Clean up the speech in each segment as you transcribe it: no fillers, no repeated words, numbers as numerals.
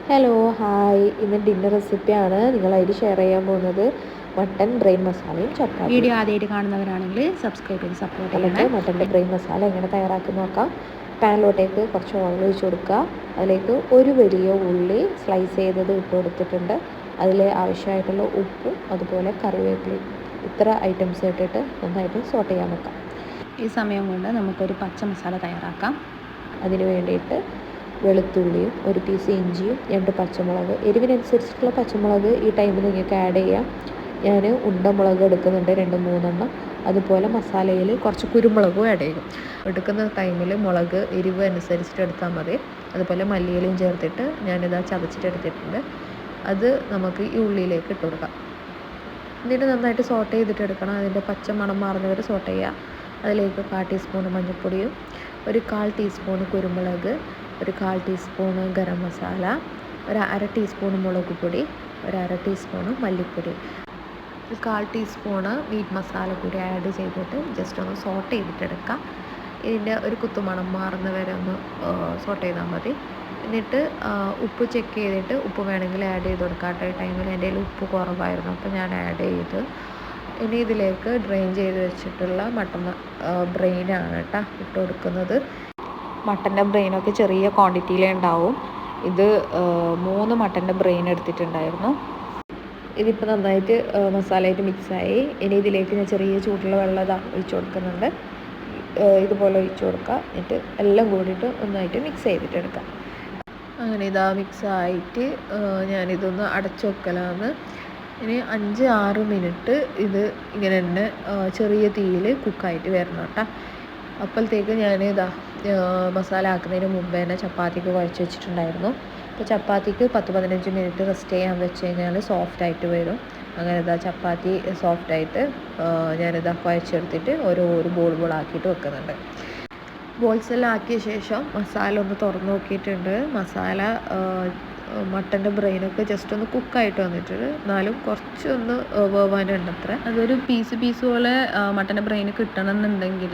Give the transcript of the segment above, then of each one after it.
Hello hi, ഇന്ന് dinner റെസിപ്പിയാണ് നിങ്ങളായിട്ട് ഷെയർ ചെയ്യാൻ പോകുന്നത്. മട്ടൻ ബ്രെയിൻ മസാലയും ചപ്പാത്തി. വീഡിയോ ആദ്യമായിട്ട് കാണുന്നവരാണെങ്കിൽ സബ്സ്ക്രൈബ് ചെയ്ത് സപ്പോർട്ട് നമുക്ക് ചെയ്യണേ. മട്ടൻ്റെ ബ്രെയിൻ മസാല എങ്ങനെ തയ്യാറാക്കി നോക്കാം. പാനിലോട്ടേക്ക് കുറച്ച് ഓയിൽ ഒഴിച്ച് കൊടുക്കുക. അതിലേക്ക് ഒരു വലിയ ഉള്ളി സ്ലൈസ് ചെയ്തത് ഇട്ട് കൊടുത്തിട്ടുണ്ട്. അതിൽ ആവശ്യമായിട്ടുള്ള ഉപ്പും അതുപോലെ കറിവേപ്പിലയും ഇത്ര ഐറ്റംസ് ഇട്ടിട്ട് നന്നായിട്ട് സോട്ട് ചെയ്യാൻ വെക്കാം. ഈ സമയം കൊണ്ട് നമുക്കൊരു പച്ച മസാല തയ്യാറാക്കാം. അതിന് വേണ്ടിയിട്ട് വെളുത്തുള്ളിയും ഒരു പീസ് ഇഞ്ചിയും 2 പച്ചമുളക്, എരിവിനനുസരിച്ചിട്ടുള്ള പച്ചമുളക് ഈ ടൈമിൽ നിങ്ങൾക്ക് ആഡ് ചെയ്യാം. ഞാൻ ഉണ്ടമുളക് എടുക്കുന്നുണ്ട് 2-3 അതുപോലെ മസാലയിൽ കുറച്ച് കുരുമുളകും ആഡ് ചെയ്യും. എടുക്കുന്ന ടൈമിൽ മുളക് എരിവ് അനുസരിച്ചിട്ട് എടുത്താൽ മതി. അതുപോലെ മല്ലിയിലയും ചേർത്തിട്ട് ഞാനിതാ ചതച്ചിട്ടെടുത്തിട്ടുണ്ട്. അത് നമുക്ക് ഈ ഉള്ളിയിലേക്ക് ഇട്ട് കൊടുക്കാം. എന്നിട്ട് നന്നായിട്ട് സോട്ട് ചെയ്തിട്ട് എടുക്കണം. അതിൻ്റെ പച്ച മണം മാറുന്നവരെ സോട്ട് ചെയ്യുക. അതിലേക്ക് 1/4 ടീസ്പൂൺ മഞ്ഞൾപ്പൊടിയും ഒരു 1/4 ടീസ്പൂൺ കുരുമുളക്, ഒരു 1/4 ടീസ്പൂൺ ഗരം മസാല, ഒരു 1/2 ടീസ്പൂൺ മുളക് പൊടി, ഒരു 1/2 ടീസ്പൂൺ മല്ലിപ്പൊടി, ഒരു 1/4 ടീസ്പൂൺ മീറ്റ് മസാല കൂടി ആഡ് ചെയ്തിട്ട് ജസ്റ്റ് ഒന്ന് സോട്ട് ചെയ്തിട്ടെടുക്കാം. ഇതിൻ്റെ ഒരു കുത്തുമണം മാറുന്ന വരെ ഒന്ന് സോട്ട് ചെയ്താൽ മതി. എന്നിട്ട് ഉപ്പ് ചെക്ക് ചെയ്തിട്ട് ഉപ്പ് വേണമെങ്കിൽ ആഡ് ചെയ്ത് കൊടുക്കാം. ഈ ടൈമിൽ എൻ്റെ കയ്യിൽ ഉപ്പ് കുറവായിരുന്നു, അപ്പോൾ ഞാൻ ആഡ് ചെയ്ത്. ഇനി ഇതിലേക്ക് ഡ്രെയിൻ ചെയ്ത് വെച്ചിട്ടുള്ള മട്ടൻ ബ്രെയിനാണ് കേട്ടോ ഇട്ട് കൊടുക്കുന്നത്. മട്ടൻ്റെ ബ്രെയിനൊക്കെ ചെറിയ ക്വാണ്ടിറ്റിയിലേ ഉണ്ടാവും. ഇത് 3 മട്ടൻ്റെ ബ്രെയിൻ എടുത്തിട്ടുണ്ടായിരുന്നു. ഇതിപ്പോൾ നന്നായിട്ട് മസാലയായിട്ട് മിക്സായി. ഇനി ഇതിലേക്ക് ഞാൻ ചെറിയ ചൂടുള്ള വെള്ളം ഒഴിച്ച് കൊടുക്കുന്നുണ്ട്. ഇതുപോലെ ഒഴിച്ച് കൊടുക്കുക. എന്നിട്ട് എല്ലാം കൂടിയിട്ട് ഒന്നായിട്ട് മിക്സ് ചെയ്തിട്ടെടുക്കാം. അങ്ങനെ ഇതാ മിക്സായിട്ട് ഞാനിതൊന്ന് അടച്ചു വെക്കലാണ്. ഇനി 5-6 മിനിറ്റ് ഇത് ഇങ്ങനെ തന്നെ ചെറിയ തീയിൽ കുക്കായിട്ട് വരണം കേട്ടോ. അപ്പോഴത്തേക്ക് ഞാൻ മസാല ആക്കുന്നതിന് മുമ്പ് തന്നെ ചപ്പാത്തിക്ക് കുഴച്ച് വെച്ചിട്ടുണ്ടായിരുന്നു. അപ്പോൾ ചപ്പാത്തിക്ക് 10-15 മിനിറ്റ് റെസ്റ്റ് ചെയ്യാൻ വെച്ച് കഴിഞ്ഞാൽ സോഫ്റ്റായിട്ട് വരും. അങ്ങനെ ചപ്പാത്തി സോഫ്റ്റായിട്ട് ഞാനിതാ കുഴച്ചെടുത്തിട്ട് ഓരോ ബോളാക്കിയിട്ട് വെക്കുന്നുണ്ട്. ബോൾസ് എല്ലാം ആക്കിയ ശേഷം മസാല ഒന്ന് തുറന്ന് നോക്കിയിട്ടുണ്ട്. മസാല മട്ടൻ്റെ ബ്രെയിനൊക്കെ ജസ്റ്റ് ഒന്ന് കുക്കായിട്ട് വന്നിട്ടുണ്ട്. എന്നാലും കുറച്ചൊന്ന് വേവാനുണ്ട് അത്ര. അതൊരു പീസ് പോലെ മട്ടൻ്റെ ബ്രെയിൻ കിട്ടണമെന്നുണ്ടെങ്കിൽ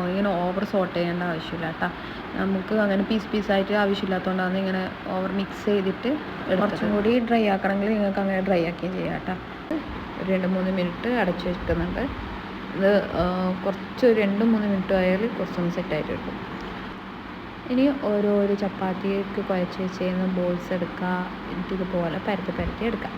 ഇങ്ങനെ ഓവർ സോട്ട് ചെയ്യേണ്ട ആവശ്യമില്ല കേട്ടോ. നമുക്ക് അങ്ങനെ പീസായിട്ട് ആവശ്യമില്ലാത്തതുകൊണ്ടാണ് ഇങ്ങനെ ഓവർ മിക്സ് ചെയ്തിട്ട് കുറച്ചും കൂടി ഡ്രൈ ആക്കണമെങ്കിൽ നിങ്ങൾക്ക് അങ്ങനെ ഡ്രൈ ആക്കുകയും ചെയ്യാം കേട്ടോ. ഒരു 2-3 മിനിറ്റ് അടച്ചു വെക്കുന്നുണ്ട്. ഇത് കുറച്ച് 2-3 മിനിറ്റ് ആയാൽ കുറച്ചൊന്ന് സെറ്റായിട്ട് കിട്ടും. ഇനി ഓരോ ചപ്പാത്തിക്ക് കുഴച്ച് വെച്ച് ബോൾസ് എടുക്കുക. എന്നിട്ട് ഇതുപോലെ പരത്തി എടുക്കാം.